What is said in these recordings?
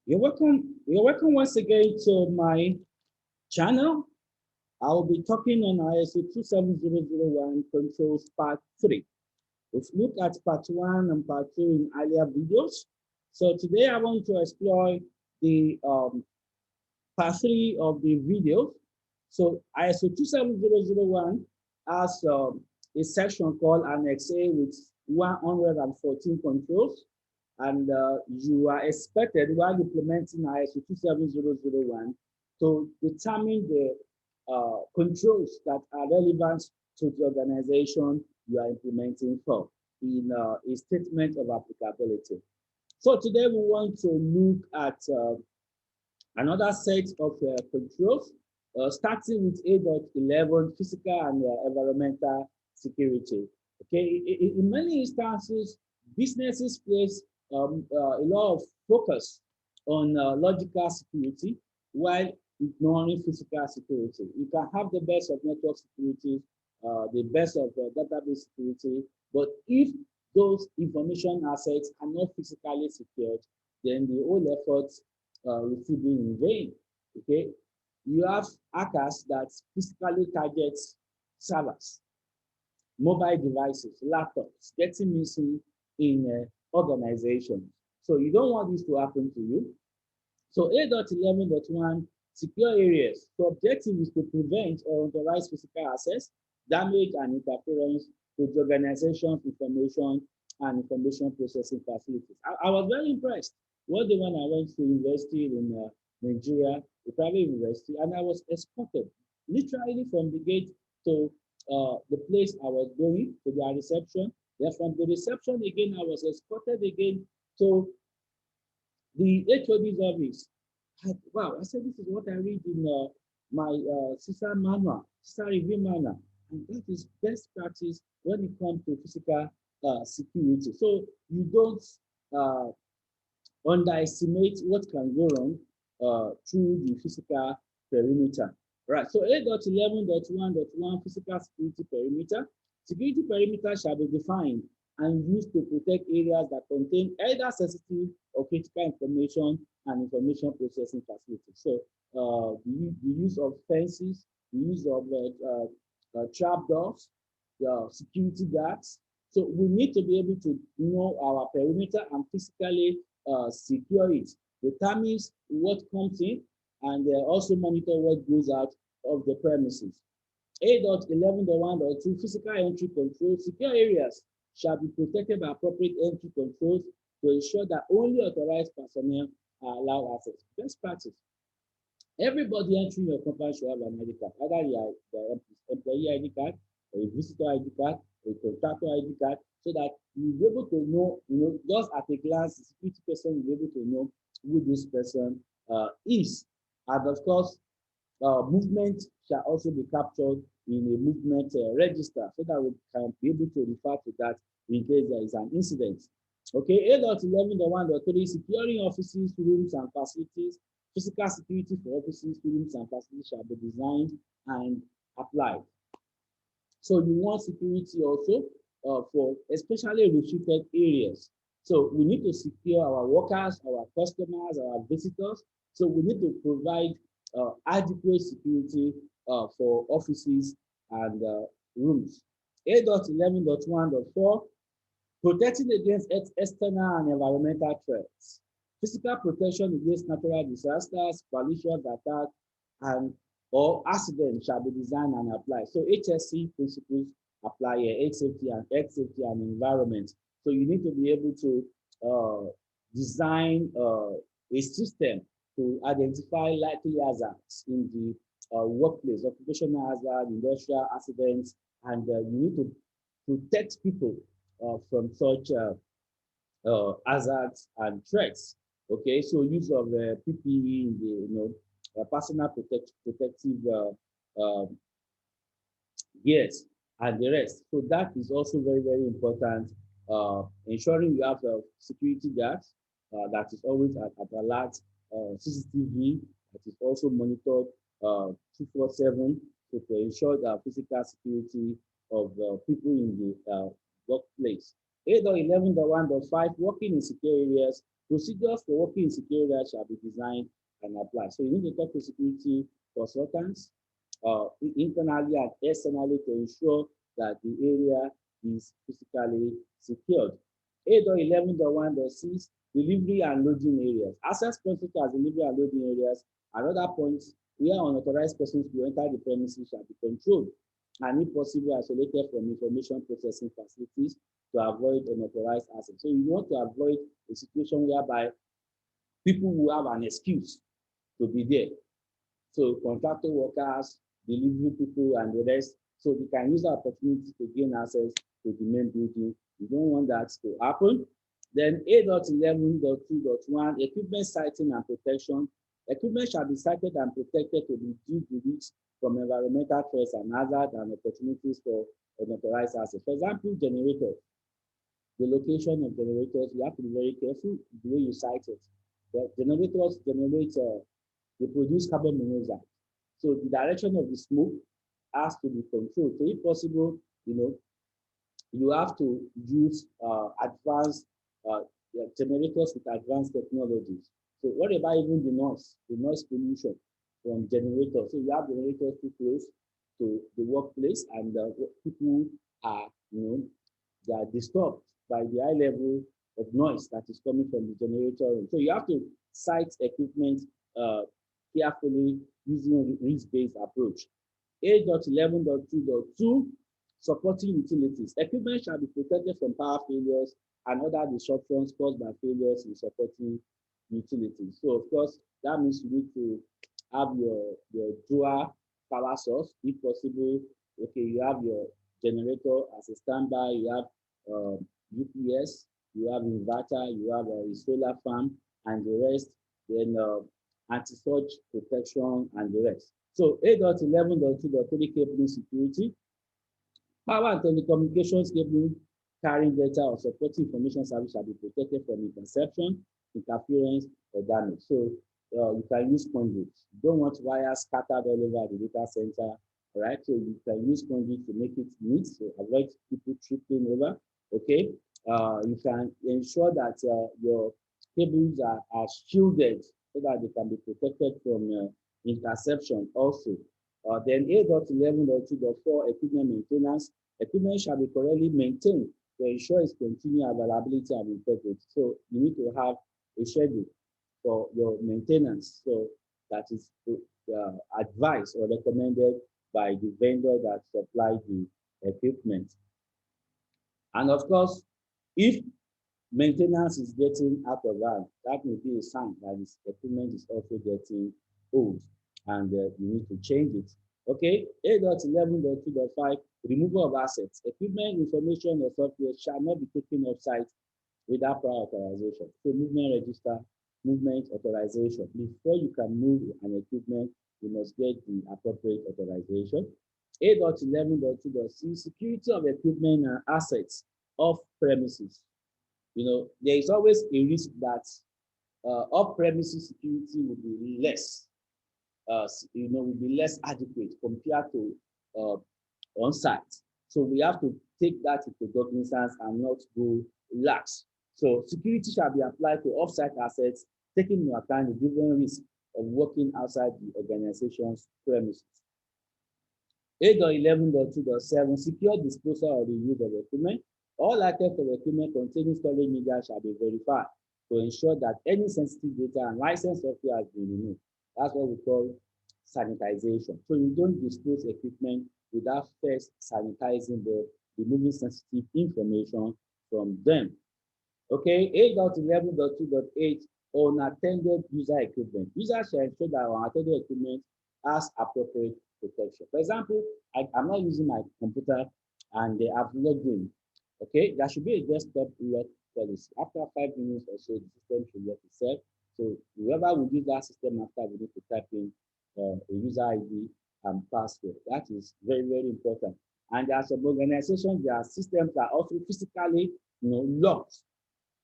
You're welcome once again to my channel. I will be talking on ISO 27001 Controls Part 3. We've looked at Part 1 and Part 2 in earlier videos. So today I want to explore the Part 3 of the video. So ISO 27001 has a section called Annex A with 114 controls. And you are expected while implementing ISO 27001 to determine the controls that are relevant to the organization you are implementing for in a statement of applicability. So today we want to look at another set of controls, starting with A.11 physical and environmental security. Okay, in many instances, businesses place a lot of focus on logical security while ignoring physical security. You can have the best of network security, the best of database security, but if those information assets are not physically secured, then the whole effort will still be in vain. Okay, you have hackers that physically target servers, mobile devices, laptops, getting missing in organizations. So you don't want this to happen to you. So A.11.1 secure areas. The objective is to prevent or authorize physical access, damage, and interference with the organization's information and information processing facilities. I was very impressed one day when I went to university in Nigeria, a private university, and I was escorted literally from the gate to the place I was going, to their reception. Then from the reception again, I was escorted again to the HOD's office. Wow, I said, this is what I read in my sister manual, sister review manual. And that is best practice when it comes to physical security. So you don't underestimate what can go wrong through the physical perimeter. Right, so A.11.1.1 physical security perimeter. Security perimeter shall be defined and used to protect areas that contain either sensitive or critical information and information processing facilities. So the use of fences, the use of trapdoors, security guards. So we need to be able to know our perimeter and physically secure it, determines what comes in, and also monitor what goes out of the premises. A.11.1.2 Physical entry control. Secure areas shall be protected by appropriate entry controls to ensure that only authorized personnel are allowed access. Best practice. Everybody entering your company should have an ID card, either you are the employee ID card, or a visitor ID card, or a contractor ID card, so that you'll be able to know, just at a glance, the security person will be able to know who this person is. And of course, movement shall also be captured in a movement register so that we can be able to refer to that in case there is an incident. Okay, A.11.1.3 Securing offices, rooms, and facilities. Physical security for offices, rooms, and facilities shall be designed and applied. So you want security also for especially restricted areas. So we need to secure our workers, our customers, our visitors. So we need to provide adequate security for offices and rooms. A.11.1.4 Protecting against external and environmental threats. Physical protection against natural disasters, malicious attacks, and or accidents shall be designed and applied. So HSC principles apply here, health safety and environment. So you need to be able to design a system to identify likely hazards in the workplace, occupational hazard, industrial accidents, and you need to protect people from such hazards and threats. Okay, so use of PPE in the personal protective gears and the rest. So that is also very, very important. Ensuring you have security guards that is always at alert, CCTV that is also monitored 247 to ensure the physical security of people in the workplace. A.11.1.5 Working in secure areas Procedures for working in secure areas shall be designed and applied. So you need to talk to security consultants internally and externally to ensure that the area is physically secured. A.11.1.6 Delivery and loading areas. Access points such as delivery and loading areas and other points where unauthorized persons will enter the premises shall be controlled and, if possible, isolated from information processing facilities to avoid unauthorized access. So you want to avoid a situation whereby people will have an excuse to be there. So contractor workers, delivery people, and the rest, so they can use the opportunity to gain access to the main building. You don't want that to happen. Then A.11.2.1 Equipment siting and protection. Equipment shall be sited and protected to reduce the risk from environmental threats and hazards and opportunities for unauthorized access. For example, generators. The location of generators, you have to be very careful the way you site it. The generators generate, they produce carbon monoxide. So the direction of the smoke has to be controlled. So if possible, you have to use advanced generators with advanced technologies. So what about even the noise pollution from generators? So you have generators too close to the workplace, and people are, they are disturbed by the high level of noise that is coming from the generator room. So you have to site equipment carefully using a risk-based approach. A.11.2.2 Supporting utilities. Equipment shall be protected from power failures and other disruptions caused by failures in supporting utilities. So of course, that means you need to have your dual power source, if possible. Okay, you have your generator as a standby, you have UPS, you have inverter, you have a solar farm, and the rest, then anti-surge protection and the rest. So A.11.2.3 cabling security. Power and telecommunications cable carrying data or supporting information service shall be protected from interception, interference, or damage. So you can use conduits. You don't want wires scattered all over the data center, right? So you can use conduit to make it neat, so avoid people tripping over. Okay, you can ensure that your cables are shielded so that they can be protected from interception also. Then A.11.2.4 equipment maintenance. Equipment shall be correctly maintained to ensure its continued availability and integrity. So you need to have a schedule for your maintenance. So that is advised or recommended by the vendor that supplied the equipment. And of course, if maintenance is getting out of hand, that may be a sign that this equipment is also getting old and you need to change it. Okay, A.11.2.5 Removal of assets. Equipment, information, or software shall not be taken off site without prior authorization. So movement register, movement authorization. Before you can move an equipment, you must get the appropriate authorization. A.11.2.6 Security of equipment and assets off premises. There is always a risk that off-premises security will be less, will be less adequate compared to on-site. So we have to take that into cognizance and not go lax. So security shall be applied to off-site assets, taking into account the different risks of working outside the organization's premises. A.11.2.7 Secure disposal or the use of equipment. All items of equipment containing storage media shall be verified to ensure that any sensitive data and licensed software has been removed. That's what we call sanitization. So you don't dispose equipment without first sanitizing the removing sensitive information from them. Okay, A.11.2.8 Unattended user equipment. Users shall ensure that unattended equipment has appropriate protection. For example, I'm not using my computer and they have logged in. Okay, there should be a desktop lock policy. After 5 minutes or so, the system should lock itself. So whoever will use that system after, we need to type in a user ID and password. That is very, very important. And there are some organizations, their systems are also physically, locked,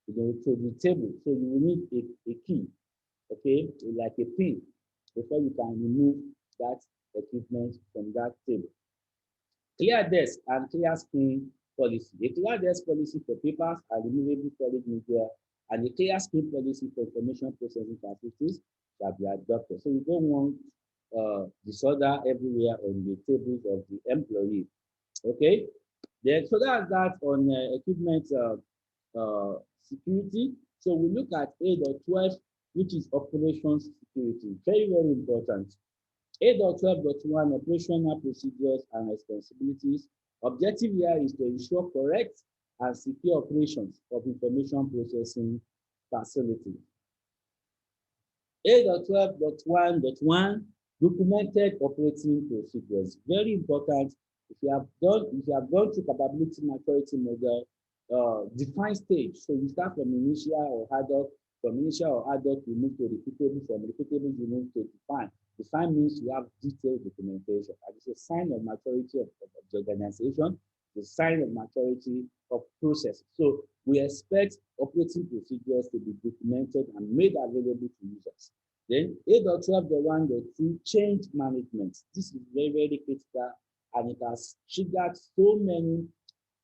to the table. So you will need a key, okay, like a pin, before you can remove that equipment from that table. Clear desk and clear screen policy. A clear desk policy for papers and removable solid media and a clear scheme policy for information processing facilities shall be adopted. So you don't want disorder everywhere on the tables of the employee. Okay, then so that's that on equipment security. So we look at A.12, which is operations security. Very, very important. A.12.1 operational procedures and responsibilities. Objective here is to ensure correct and secure operations of information processing facilities. A.12.1.1 documented operating procedures. Very important. If you have gone through capability maturity model, define stage. So you start from initial or ad hoc. From initial or ad hoc, you move to repeatable. From repeatable, you move to define. Define means you have detailed documentation. And it's a sign of maturity of the organization, the sign of maturity of process. So we expect operating procedures to be documented and made available to users. Then A.12.1.2 change management. This is very, very critical, and it has triggered so many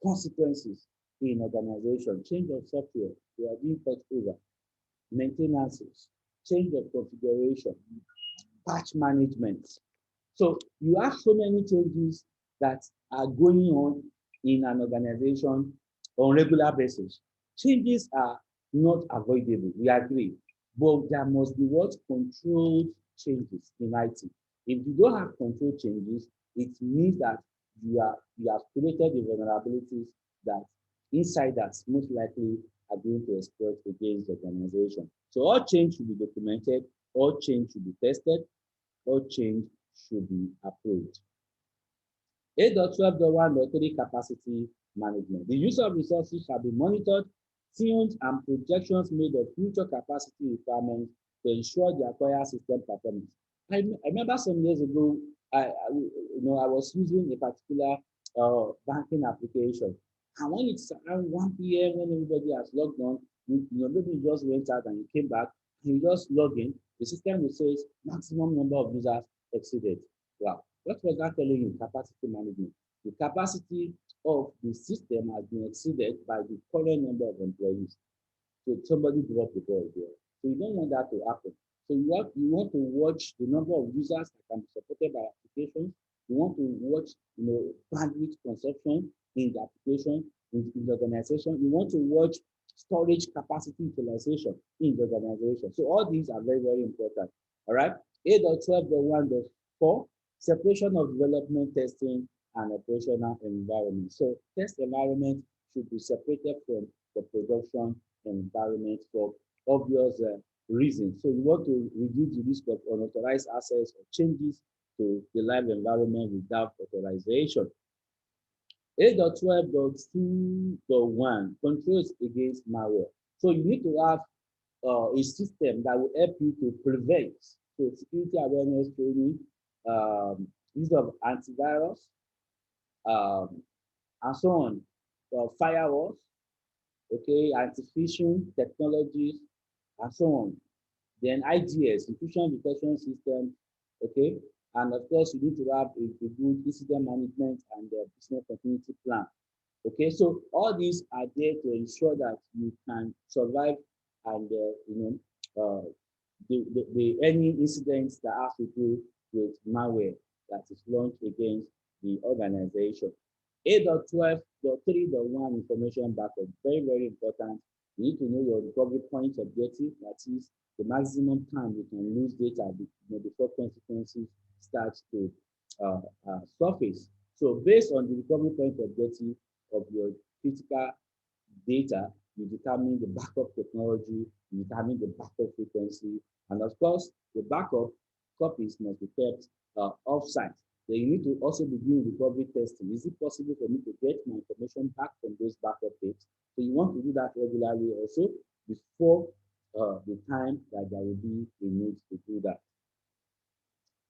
consequences in organization. Change of software, we are doing cut over, maintenances, change of configuration, patch management. So you have so many changes that are going on in an organization on regular basis. Changes are not avoidable, we agree, but there must be what controlled changes in IT. If you don't have controlled changes, it means that you have created the vulnerabilities that insiders most likely are going to exploit against the organization. So all change should be documented, all change should be tested, all change should be approved. A.12.1.3 capacity management. The use of resources shall be monitored, tuned, and projections made of future capacity requirements to ensure the acquired system performance. I remember some years ago, I was using a particular banking application, and when it's around 1 p.m. when everybody has logged on, maybe you just went out and you came back, and you just log in, the system will say maximum number of users exceeded. Wow. What was that telling you? Capacity management. The capacity of the system has been exceeded by the current number of employees. So somebody dropped the ball there. So you don't want that to happen. So you want to watch the number of users that can be supported by applications. You want to watch, bandwidth consumption in the application, in the organization. You want to watch storage capacity utilization in the organization. So all these are very, very important. All right. A.12.1.4 separation of development, testing, and operational environment. So test environment should be separated from the production environment for obvious reasons. So you want to reduce the risk of unauthorized access or changes to the live environment without authorization. A.12.2.1 controls against malware. So you need to have a system that will help you to prevent. So security awareness training, use of antivirus, and so on, firewalls, okay, anti-phishing technologies, and so on. Then IDS, intrusion detection system, okay, and of course you need to have a good incident management and business continuity plan. Okay, so all these are there to ensure that you can survive and any incidents that have to do with malware that is launched against the organization. A.12.3.1 information backup, very, very important. You need to know your recovery point objective, that is the maximum time you can lose data before consequences start to surface. So based on the recovery point objective of your critical data, you determine the backup technology, you determine the backup frequency, and of course, the backup copies must be kept off-site. Then you need to also be doing recovery testing. Is it possible for me to get my information back from those backup tapes? So you want to do that regularly also before the time that there will be a need to do that.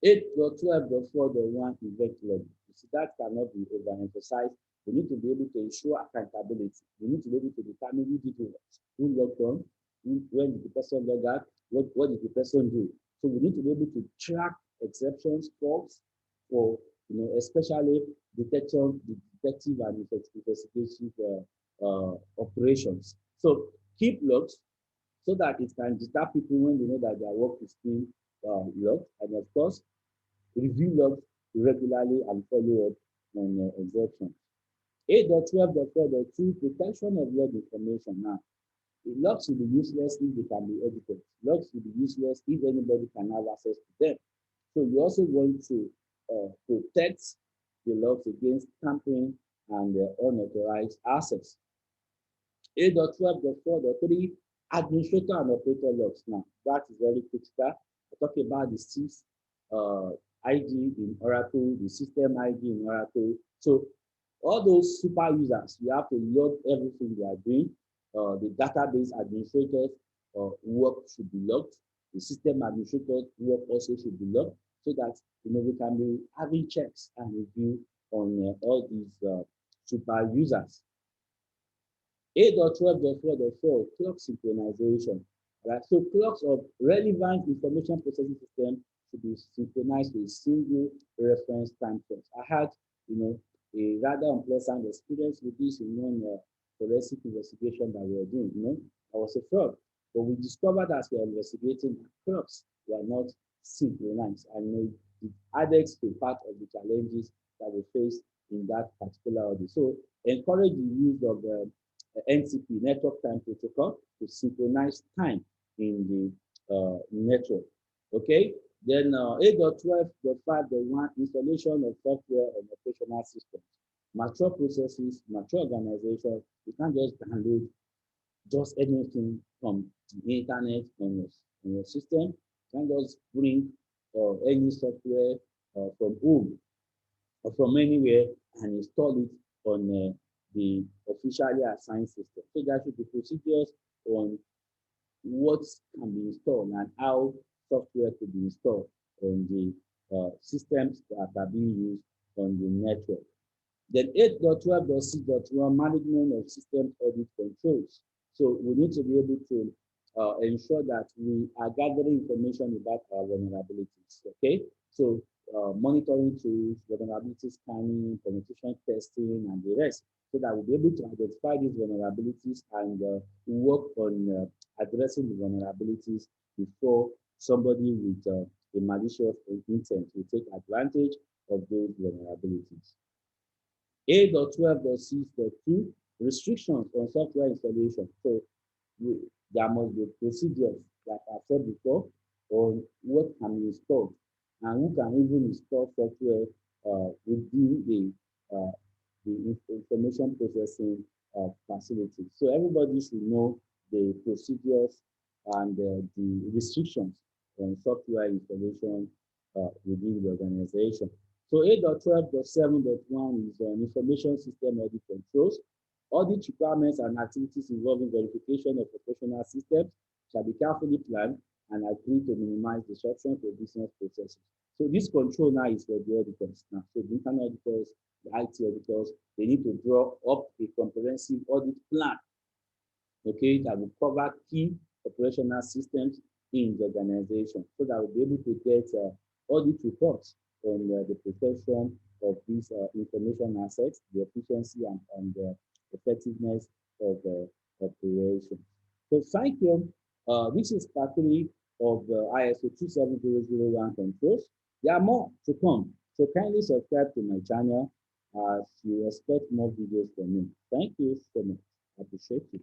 8.12.4.1 event logging. You see, that cannot be overemphasized. We need to be able to ensure accountability. We need to be able to determine who did what, who logged on, when did the person log out, what did the person do. So we need to be able to track exceptions, faults, for especially detective and investigative operations. So keep logs, so that it can disturb people when they know that their work is being logged, and of course, review logs regularly and follow up on exceptions. 8.12.4.2 Protection of log information. Now, logs will be useless if they can be edited. Logs will be useless if anybody can have access to them. So you also want to protect the logs against tampering and unauthorized access. 8.12.4.3 Administrator and operator logs. Now, that is very critical. I talk about the six ID in Oracle, the system ID in Oracle. So all those super users, you have to log everything they are doing. The database administrators work should be logged. The system administrators work also should be logged, so that we can be having checks and review on all these super users. 8.12.4.4 Clock synchronization. Right? So clocks of relevant information processing system should be synchronized with a single reference time clock. I had, a rather unpleasant experience with this in one forensic investigation that we were doing. I was a fraud, but we discovered as we were investigating that clocks were not synchronized, and it added to part of the challenges that we faced in that particular audit. So encourage the use of NTP, Network Time Protocol, to synchronize time in the network. Okay, then 8.12.5.1 Installation of software and operational systems. Mature processes, mature organizations, you can't just download just anything from the internet on your system. You can't just bring any software from home or from anywhere and install it on the officially assigned system. So there should be procedures on what can be installed and how software could be installed on the systems that are being used on the network. Then 8.12.6.1 Management of Systems Audit Controls. So we need to be able to ensure that we are gathering information about our vulnerabilities. Okay, so monitoring tools, vulnerability scanning, penetration testing, and the rest, so that we'll be able to identify these vulnerabilities and work on addressing the vulnerabilities before somebody with a malicious intent will take advantage of those vulnerabilities. 8.12.6.2 Restrictions on software installation. So there must be procedures, like I said before, on what can be installed and who can even install software within the information processing facility. So everybody should know the procedures and the restrictions on software installation within the organization. So 8.12.7.1 is on information system audit controls. Audit requirements and activities involving verification of operational systems shall be carefully planned and agreed to minimize disruption to business processes. So this control now is for the auditors now. So the internal auditors, the IT auditors, they need to draw up a comprehensive audit plan, okay, that will cover key operational systems in the organization, so that we'll be able to get audit reports on the protection of these information assets, the efficiency and the effectiveness of the operation. So thank you. This is part 3 of ISO 27001 controls. There are more to come, so kindly subscribe to my channel as you expect more videos from me. Thank you so much. I appreciate you.